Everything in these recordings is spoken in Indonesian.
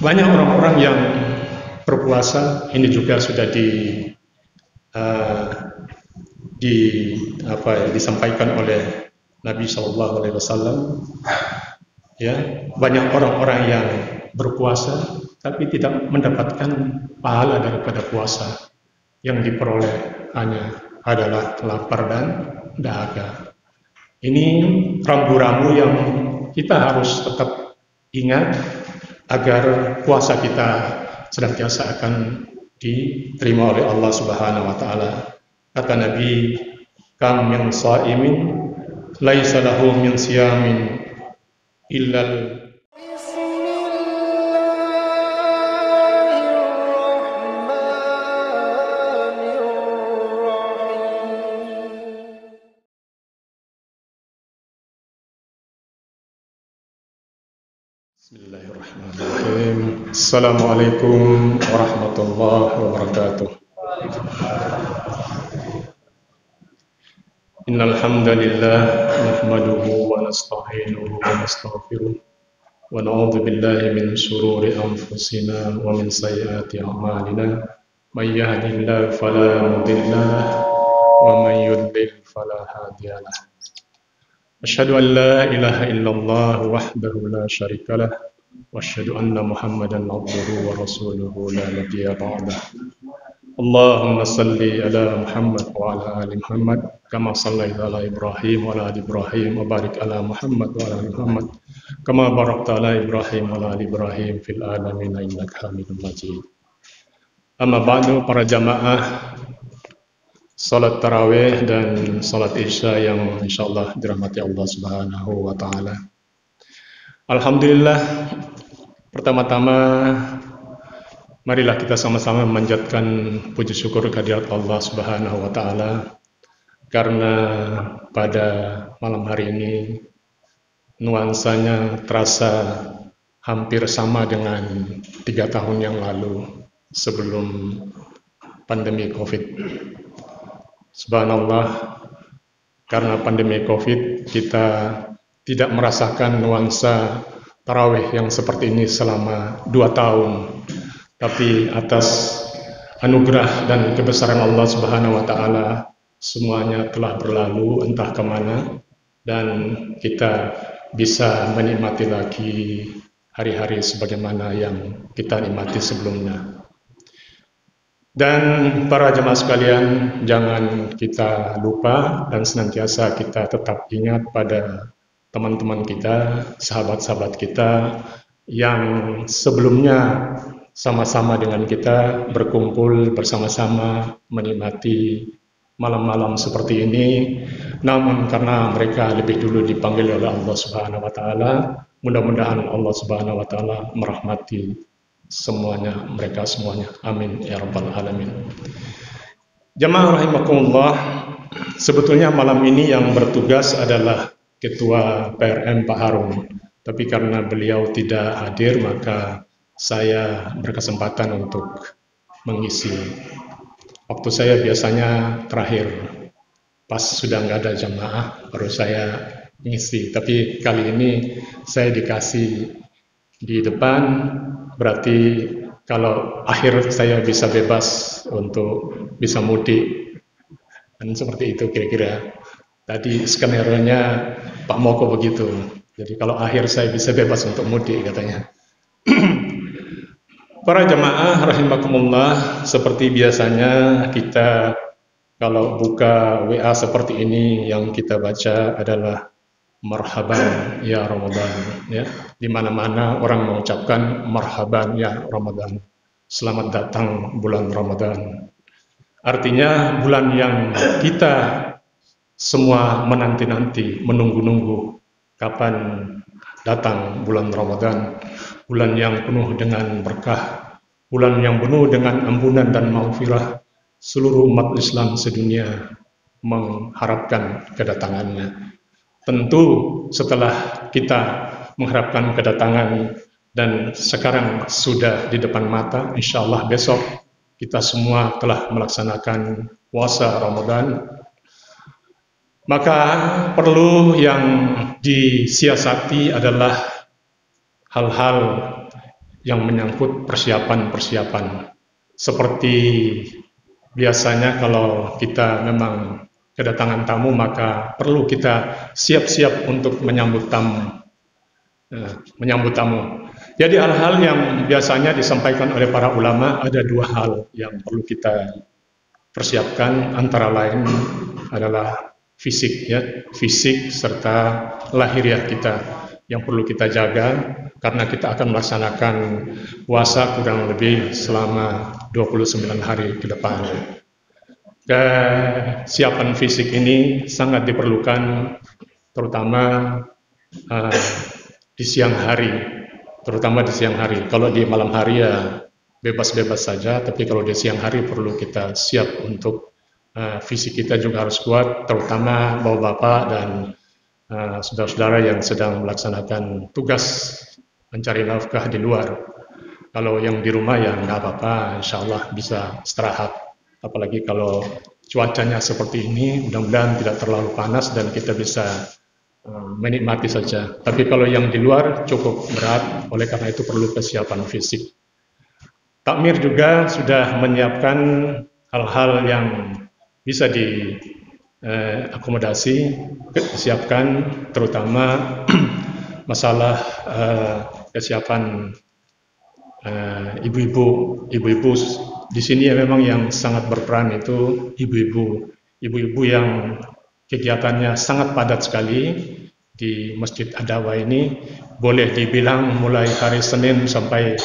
banyak orang-orang yang berpuasa, ini juga sudah uh, disampaikan oleh Nabi Shallallahu Alaihi Wasallam. Ya, banyak orang-orang yang berpuasa tapi tidak mendapatkan pahala daripada puasa. Yang diperoleh hanya adalah lapar dan dahaga. Ini rambu-rambu yang kita harus tetap ingat agar puasa kita senantiasa akan diterima oleh Allah Subhanahu wa taala. Kata Nabi, "Kam min shaimin laisa lahu min siyamin illal." Bismillahirrahmanirrahim. Assalamualaikum warahmatullahi wabarakatuh. Innal hamdalillah nahmaduhu wa nasta'inuhu wa nastaghfiruh wa na'udzu billahi min shururi anfusina wa min sayyiati a'malina. May yahdihillahu fala mudilla lahu wa may yudlil fala hadiya lahu. Asyhadu an la ilaha illallah wahdahu la syarika lah wa asyhadu anna Muhammadan abduhu wa rasuluhu la nabiyya ba'dah. Allahumma salli ala Muhammad wa ala ali Muhammad kama sallaita ala Ibrahim wa ala ali Ibrahim wa barik ala Muhammad wa ala ali Muhammad kama barakta ala Ibrahim wa ala ali Ibrahim fil alamin innaka Hamidum Majid. Amma ba'du, para jamaah salat tarawih dan salat isya yang insyaallah dirahmati Allah Subhanahu wa taala. Alhamdulillah, pertama-tama marilah kita sama-sama memanjatkan puji syukur kehadirat Allah Subhanahu wa taala karena pada malam hari ini nuansanya terasa hampir sama dengan 3 tahun yang lalu sebelum pandemi Covid. Subhanallah, karena pandemi Covid kita tidak merasakan nuansa tarawih yang seperti ini selama 2 tahun. Tapi atas anugerah dan kebesaran Allah Subhanahu wa taala semuanya telah berlalu entah kemana dan kita bisa menikmati lagi hari-hari sebagaimana yang kita nikmati sebelumnya. Dan para jemaah sekalian, jangan kita lupa dan senantiasa kita tetap ingat pada teman-teman kita, sahabat-sahabat kita yang sebelumnya sama-sama dengan kita berkumpul bersama-sama menikmati malam-malam seperti ini. Namun karena mereka lebih dulu dipanggil oleh Allah Subhanahu wa taala, mudah-mudahan Allah Subhanahu wa taala merahmati semuanya, mereka semuanya. Amin ya rabbal alamin. Jamaah rahimakumullah, sebetulnya malam ini yang bertugas adalah Ketua PRM Pak Harun. Tapi karena beliau tidak hadir, maka saya berkesempatan untuk mengisi. Waktu saya biasanya terakhir pas sudah nggak ada jamaah baru saya ngisi. Tapi kali ini saya dikasih di depan, berarti kalau akhir saya bisa bebas untuk bisa mudik. Dan seperti itu kira-kira. Tadi skenario-nya Pak Moko begitu. Jadi kalau akhir saya bisa bebas untuk mudik katanya. Para jamaah rahimakumullah, seperti biasanya kita kalau buka WA seperti ini yang kita baca adalah marhaban ya Ramadan, ya. Di mana-mana orang mengucapkan marhaban ya Ramadan. Selamat datang bulan Ramadan. Artinya bulan yang kita semua menanti-nanti, menunggu-nunggu kapan datang bulan Ramadan. Bulan yang penuh dengan berkah, bulan yang penuh dengan ampunan dan maghfirah. Seluruh umat Islam sedunia mengharapkan kedatangannya. Tentu setelah kita mengharapkan kedatangan dan sekarang sudah di depan mata, insya Allah besok kita semua telah melaksanakan puasa Ramadan. Maka perlu yang disiasati adalah hal-hal yang menyangkut persiapan-persiapan. Seperti biasanya kalau kita memang kedatangan tamu, maka perlu kita siap-siap untuk menyambut tamu. Jadi hal-hal yang biasanya disampaikan oleh para ulama, ada dua hal yang perlu kita persiapkan, antara lain adalah fisik, ya, fisik serta lahiriah kita yang perlu kita jaga, karena kita akan melaksanakan puasa kurang lebih selama 29 hari ke depan. Kesiapan fisik ini sangat diperlukan, terutama di siang hari, Kalau di malam hari ya bebas-bebas saja, tapi kalau di siang hari perlu kita siap untuk fisik kita juga harus kuat, terutama bapak-bapak dan saudara-saudara yang sedang melaksanakan tugas mencari nafkah di luar. Kalau yang di rumah ya nggak apa-apa, insya Allah bisa istirahat. Apalagi kalau cuacanya seperti ini, mudah-mudahan tidak terlalu panas dan kita bisa menikmati saja. Tapi kalau yang di luar cukup berat, oleh karena itu perlu kesiapan fisik. Takmir juga sudah menyiapkan hal-hal yang bisa diakomodasi, disiapkan, terutama masalah kesiapan ibu-ibu di sini ya. Memang yang sangat berperan itu ibu-ibu yang kegiatannya sangat padat sekali di Masjid Ad-Da'wah ini. Boleh dibilang mulai hari Senin sampai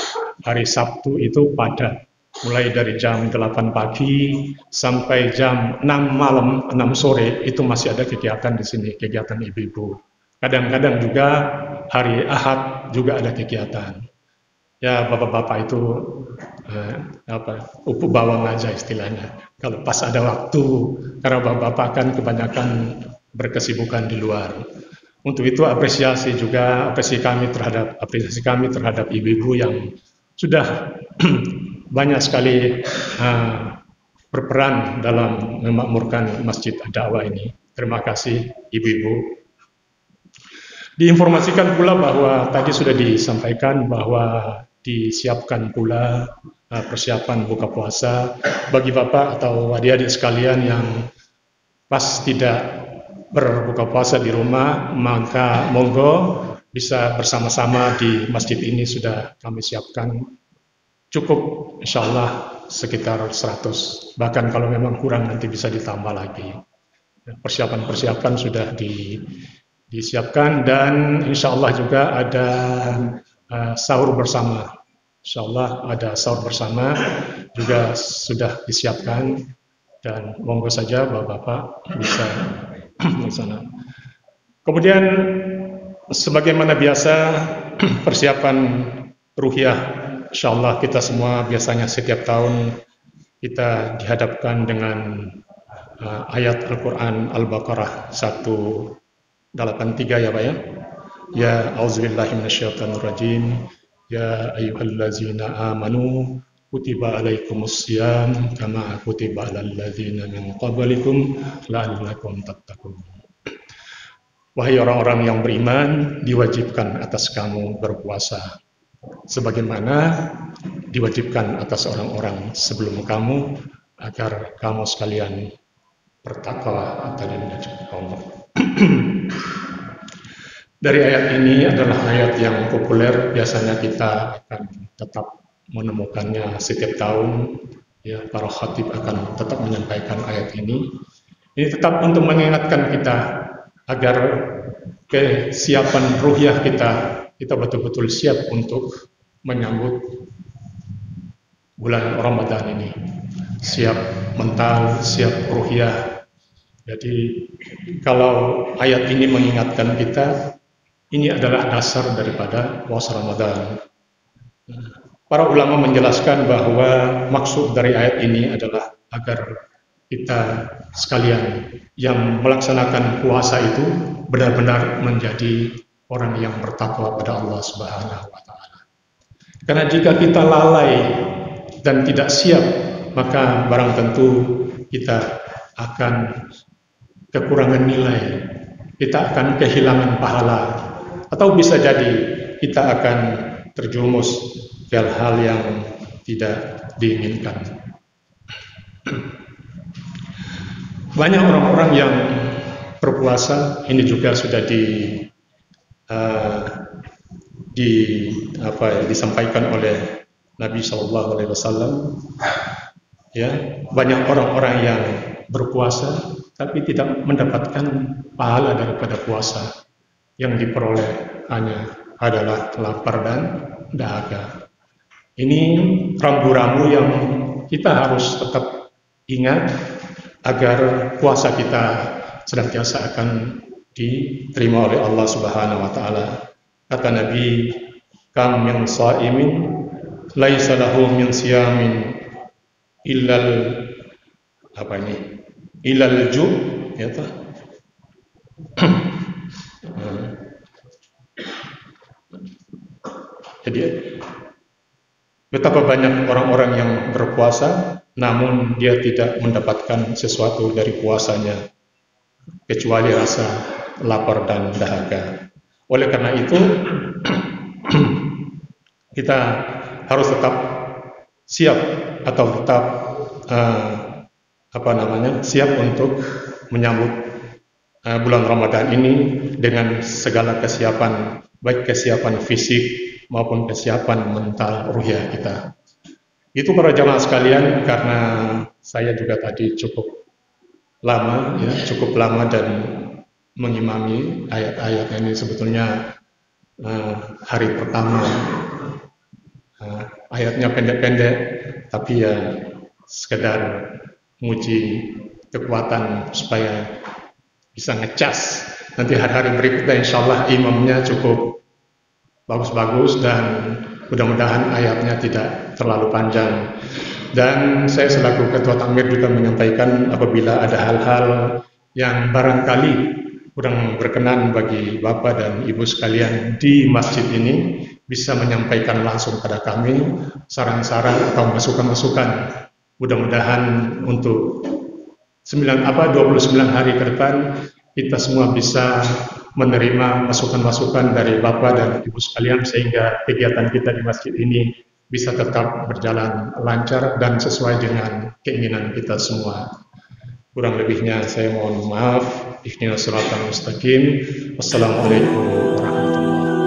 hari Sabtu itu padat. Mulai dari jam 8 pagi sampai jam 6 malam, 6 sore itu masih ada kegiatan di sini, kegiatan ibu-ibu. Kadang-kadang juga hari Ahad juga ada kegiatan. Ya bapak-bapak itu upu bawang aja istilahnya. Kalau pas ada waktu, karena bapak-bapak kan kebanyakan berkesibukan di luar. Untuk itu apresiasi kami terhadap ibu-ibu yang sudah banyak sekali berperan dalam memakmurkan Masjid Ad-Da'wah ini. Terima kasih ibu-ibu. Diinformasikan pula bahwa tadi sudah disampaikan bahwa disiapkan pula persiapan buka puasa bagi bapak atau adik-adik sekalian yang pas tidak berbuka puasa di rumah, maka monggo bisa bersama-sama di masjid ini. Sudah kami siapkan cukup, insya Allah sekitar 100, bahkan kalau memang kurang nanti bisa ditambah lagi. Persiapan-persiapan sudah disiapkan, dan insya Allah juga ada sahur bersama. Insya Allah ada sahur bersama juga sudah disiapkan, dan monggo saja bapak-bapak bisa di sana. Kemudian sebagaimana biasa persiapan ruhiyah, insya Allah kita semua biasanya setiap tahun kita dihadapkan dengan ayat Al-Quran Al-Baqarah 183 ya Pak ya. Ya auzubillahi minasyaitonirrajim. Ya ayyuhallazina amanu kutiba alaikumussyam kama kutiba alal ladzina min qablikum la'allakum tattaqun. Wahai orang-orang yang beriman, diwajibkan atas kamu berpuasa sebagaimana diwajibkan atas orang-orang sebelum kamu, agar kamu sekalian bertakwa atau Allah. Dari ayat ini adalah ayat yang populer, biasanya kita akan tetap menemukannya setiap tahun. Ya, para khatib akan tetap menyampaikan ayat ini. Ini tetap untuk mengingatkan kita agar kesiapan ruhiyah kita betul-betul siap untuk menyambut bulan Ramadan ini. Siap mental, siap ruhiyah. Jadi kalau ayat ini mengingatkan kita, ini adalah dasar daripada puasa Ramadan. Para ulama menjelaskan bahwa maksud dari ayat ini adalah agar kita sekalian yang melaksanakan puasa itu benar-benar menjadi orang yang bertakwa pada Allah Subhanahu wa Ta'ala. Karena jika kita lalai dan tidak siap, maka barang tentu kita akan kekurangan nilai, kita akan kehilangan pahala, atau bisa jadi kita akan terjerumus hal-hal yang tidak diinginkan. Banyak orang-orang yang berpuasa, ini juga sudah disampaikan oleh Nabi SAW. Ya, banyak orang-orang yang berpuasa tapi tidak mendapatkan pahala daripada puasa. Yang diperoleh hanya adalah lapar dan dahaga. Ini rambu-rambu yang kita harus tetap ingat agar puasa kita senantiasa akan diterima oleh Allah Subhanahu wa taala. Kata Nabi, "Kam min sha'imin laisa lahu min siyamin illal illal ju'," ya toh. Jadi betapa banyak orang-orang yang berpuasa namun dia tidak mendapatkan sesuatu dari puasanya kecuali rasa lapar dan dahaga. Oleh karena itu kita harus tetap siap atau tetap siap untuk menyambut bulan Ramadan ini dengan segala kesiapan, baik kesiapan fisik maupun kesiapan mental ruhiyah kita. Itu para jamaah sekalian, karena saya juga tadi cukup lama dan mengimami ayat-ayat ini. Sebetulnya hari pertama ayatnya pendek-pendek, tapi ya sekedar menguji kekuatan supaya bisa ngecas. Nanti hari-hari berikutnya insya Allah imamnya cukup bagus-bagus dan mudah-mudahan ayatnya tidak terlalu panjang. Dan saya selaku Ketua Takmir juga menyampaikan apabila ada hal-hal yang barangkali kurang berkenan bagi Bapak dan Ibu sekalian di masjid ini, bisa menyampaikan langsung pada kami saran-saran atau masukan-masukan. Mudah-mudahan untuk 29 hari ke depan kita semua bisa menerima masukan-masukan dari Bapak dan Ibu sekalian sehingga kegiatan kita di masjid ini bisa tetap berjalan lancar dan sesuai dengan keinginan kita semua. Kurang lebihnya saya mohon maaf. Ihdinas siratal mustaqim. Wassalamualaikum warahmatullahi wabarakatuh.